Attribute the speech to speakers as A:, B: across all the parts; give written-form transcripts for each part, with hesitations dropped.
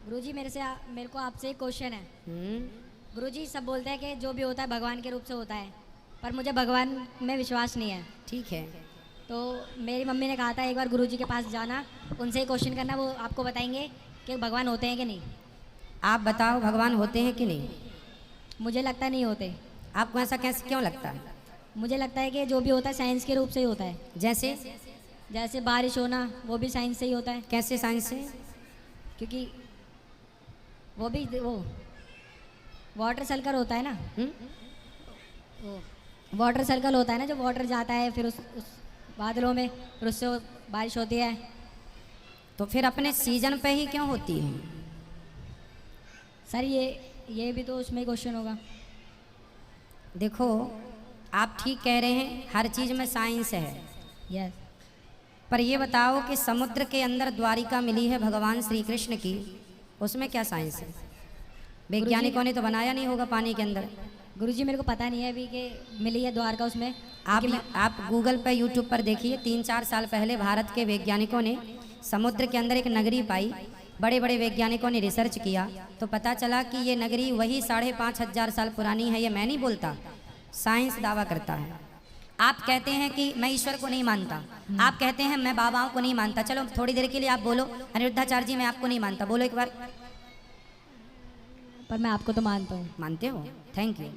A: गुरुजी मेरे को आपसे एक क्वेश्चन है। गुरुजी सब बोलते हैं कि जो भी होता है भगवान के रूप से होता है, पर मुझे भगवान में विश्वास नहीं है।
B: ठीक है,
A: तो मेरी मम्मी ने कहा था एक बार गुरुजी के पास जाना, उनसे ही क्वेश्चन करना, वो आपको बताएंगे कि भगवान होते हैं कि नहीं।
B: आप बताओ भगवान होते हैं कि नहीं?
A: मुझे लगता है नहीं होते।
B: आपको ऐसा कैसे क्यों लगता है?
A: मुझे लगता है कि जो भी होता है साइंस के रूप से ही होता है। जैसे बारिश होना वो भी साइंस से ही होता है।
B: कैसे साइंस से?
A: क्योंकि वो वाटर सर्कल होता है ना। वो वाटर सर्कल होता है ना, जो वाटर जाता है फिर उस बादलों में, फिर उससे बारिश होती है।
B: तो फिर अपने सीजन पे ही क्यों होती है?
A: सर ये भी तो उसमें क्वेश्चन होगा।
B: देखो, आप ठीक कह रहे हैं, हर चीज़ में साइंस है।
A: यस।
B: पर ये बताओ कि समुद्र के अंदर द्वारिका मिली है भगवान श्री कृष्ण की, उसमें क्या साइंस है? वैज्ञानिकों ने तो बनाया नहीं होगा पानी के अंदर।
A: गुरुजी मेरे को पता नहीं है अभी कि मिली है द्वारका उसमें।
B: आप गूगल पर यूट्यूब पर देखिए, 3-4 साल पहले भारत के वैज्ञानिकों ने समुद्र के अंदर एक नगरी पाई। बड़े बड़े वैज्ञानिकों ने रिसर्च किया तो पता चला कि ये नगरी वही 5,500 साल पुरानी है। ये मैं नहीं बोलता, साइंस दावा करता है। आप कहते हैं कि मैं ईश्वर को नहीं मानता, आप कहते हैं मैं बाबाओं को नहीं मानता। चलो थोड़ी देर के लिए आप बोलो अनिरुद्धाचार्य जी मैं आपको नहीं मानता, बोलो एक बार।
A: पर मैं आपको तो मानता हूँ।
B: मानते हो? Thank you.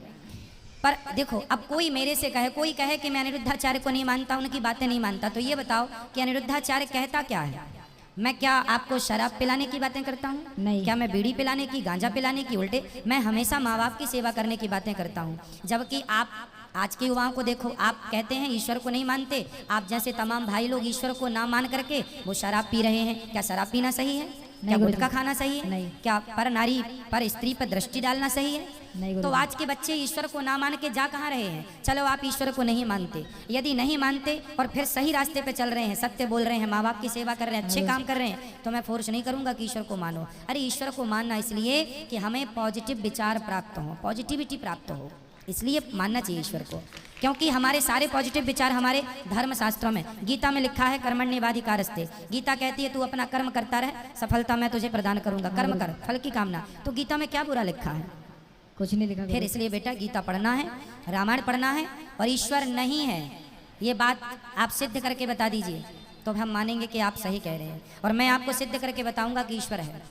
B: पर देखो, अब कोई मेरे से कहे, कोई कहे कि मैं अनिरुद्धाचार्य को नहीं मानता, उनकी बातें नहीं मानता, तो ये बताओ कि अनिरुद्धाचार्य कहता क्या है? मैं क्या आपको शराब पिलाने की बातें करता हूँ?
A: नहीं।
B: क्या मैं बीड़ी पिलाने की, गांजा पिलाने की? उल्टे मैं हमेशा माँ बाप की सेवा करने की बातें करता हूँ। जबकि आप आज के युवाओं को देखो, आप कहते हैं ईश्वर को नहीं मानते, आप जैसे तमाम भाई लोग ईश्वर को ना मान करके वो शराब पी रहे हैं। क्या शराब पीना सही है? क्या गुटखा खाना सही है?
A: नहीं।
B: क्या पर नारी पर स्त्री पर दृष्टि डालना सही है?
A: नहीं।
B: तो आज के बच्चे ईश्वर को ना मान के जा कहाँ रहे हैं? चलो आप ईश्वर को नहीं मानते, यदि नहीं मानते और फिर सही रास्ते पे चल रहे हैं, सत्य बोल रहे हैं, माँ बाप की सेवा कर रहे हैं, अच्छे काम कर रहे हैं, तो मैं फोर्स नहीं करूंगा कि ईश्वर को मानो। अरे ईश्वर को मानना इसलिए कि हमें पॉजिटिव विचार प्राप्त हो, पॉजिटिविटी प्राप्त हो, इसलिए मानना चाहिए ईश्वर को। क्योंकि हमारे सारे पॉजिटिव विचार हमारे धर्म शास्त्रों में, गीता में लिखा है कर्मण्येवाधिकारस्ते। गीता कहती है तू अपना कर्म करता रह, सफलता मैं तुझे प्रदान करूंगा। कर्म कर, फल की कामना। तो गीता में क्या बुरा लिखा है?
A: कुछ नहीं लिखा।
B: फिर इसलिए बेटा गीता पढ़ना है, रामायण पढ़ना है। और ईश्वर नहीं है ये बात आप सिद्ध करके बता दीजिए, तो हम मानेंगे कि आप सही कह रहे हैं। और मैं आपको सिद्ध करके बताऊंगा कि ईश्वर है।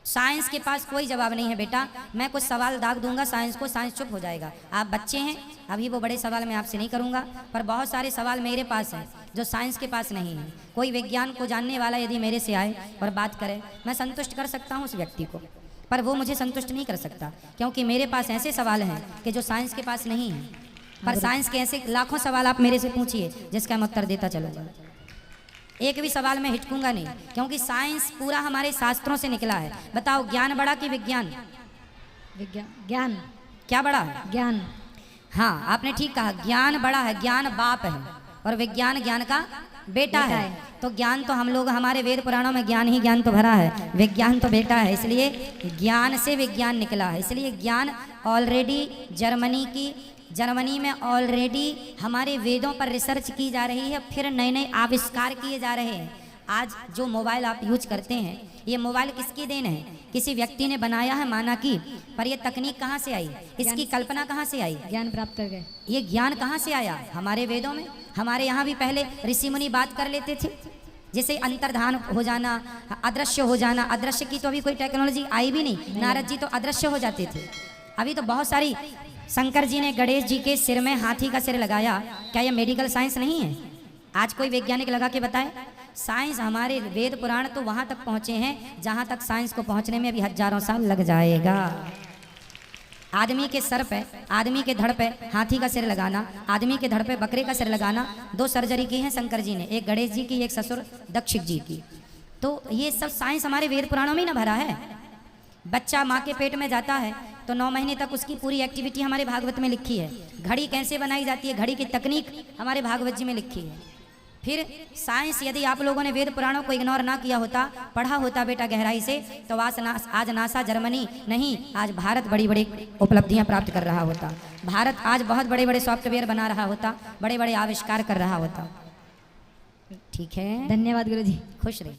B: साइंस के पास कोई जवाब नहीं है बेटा। मैं कुछ सवाल दाग दूंगा साइंस को, साइंस चुप हो जाएगा। आप बच्चे हैं, अभी वो बड़े सवाल मैं आपसे नहीं करूंगा, पर बहुत सारे सवाल मेरे पास हैं जो साइंस के पास नहीं है। कोई विज्ञान को जानने वाला यदि मेरे से आए और बात करे, मैं संतुष्ट कर सकता हूँ उस व्यक्ति को, पर वो मुझे संतुष्ट नहीं कर सकता, क्योंकि मेरे पास ऐसे सवाल हैं कि जो साइंस के पास नहीं है। पर साइंस के ऐसे लाखों सवाल आप मेरे से पूछिए जिसका मैं उत्तर देता चलूँगा। एक भी सवाल में हिचकूंगा नहीं, क्योंकि साइंस पूरा हमारे शास्त्रों से निकला है। बताओ ज्ञान बड़ा कि विज्ञान?
A: ज्ञान।
B: क्या बड़ा है?
A: ज्ञान।
B: हाँ आपने ठीक कहा, ज्ञान बड़ा है, ज्ञान बाप है और विज्ञान ज्ञान का बेटा है। तो ज्ञान तो हम लोग, हमारे वेद पुराणों में ज्ञान ही ज्ञान तो भरा है, विज्ञान तो बेटा है, इसलिए ज्ञान से विज्ञान निकला है। इसलिए ज्ञान ऑलरेडी जर्मनी में ऑलरेडी हमारे वेदों पर रिसर्च की जा रही है, फिर नए नए आविष्कार किए जा रहे हैं। आज जो मोबाइल आप यूज करते हैं, ये मोबाइल किसकी देन है? किसी व्यक्ति ने बनाया है, माना कि, पर ये तकनीक कहाँ से आई? इसकी कल्पना कहाँ से आई?
A: ज्ञान प्राप्त कर गए।
B: ये ज्ञान कहाँ से आया? हमारे वेदों में। हमारे यहाँ भी पहले ऋषि मुनि बात कर लेते थे, जैसे अंतर्धान हो जाना, अदृश्य हो जाना। अदृश्य की तो अभी कोई टेक्नोलॉजी आई भी नहीं। नारद जी तो अदृश्य हो जाते थे। अभी तो बहुत सारी, शंकर जी ने गणेश जी के सिर में हाथी का सिर लगाया। क्या ये मेडिकल साइंस नहीं है? आज कोई वैज्ञानिक लगा के बताए? साइंस, हमारे वेद पुराण तो वहां तक पहुंचे हैं जहां तक साइंस को पहुंचने में अभी हजारों साल लग जाएगा। आदमी के सर पे, आदमी के धड़ पे हाथी का सिर लगाना, आदमी के धड़ पे बकरे का सिर लगाना, 2 सर्जरी की है शंकर जी ने, एक गणेश जी की, एक ससुर दक्षिण जी की। तो ये सब साइंस हमारे वेद पुराणों में ही ना भरा है। बच्चा माँ के पेट में जाता है तो 9 महीने तक उसकी पूरी एक्टिविटी हमारे भागवत में लिखी है। घड़ी कैसे बनाई जाती है, घड़ी की तकनीक हमारे भागवत जी में लिखी है। फिर साइंस, यदि आप लोगों ने वेद पुराणों को इग्नोर ना किया होता, पढ़ा होता बेटा गहराई से, तो आज नासा जर्मनी नहीं, आज भारत बड़ी बड़ी उपलब्धियां प्राप्त कर रहा होता। भारत आज बहुत बड़े बड़े सॉफ्टवेयर बना रहा होता, बड़े बड़े आविष्कार कर रहा होता। ठीक है,
A: धन्यवाद गुरुजी।
B: खुश रहिए।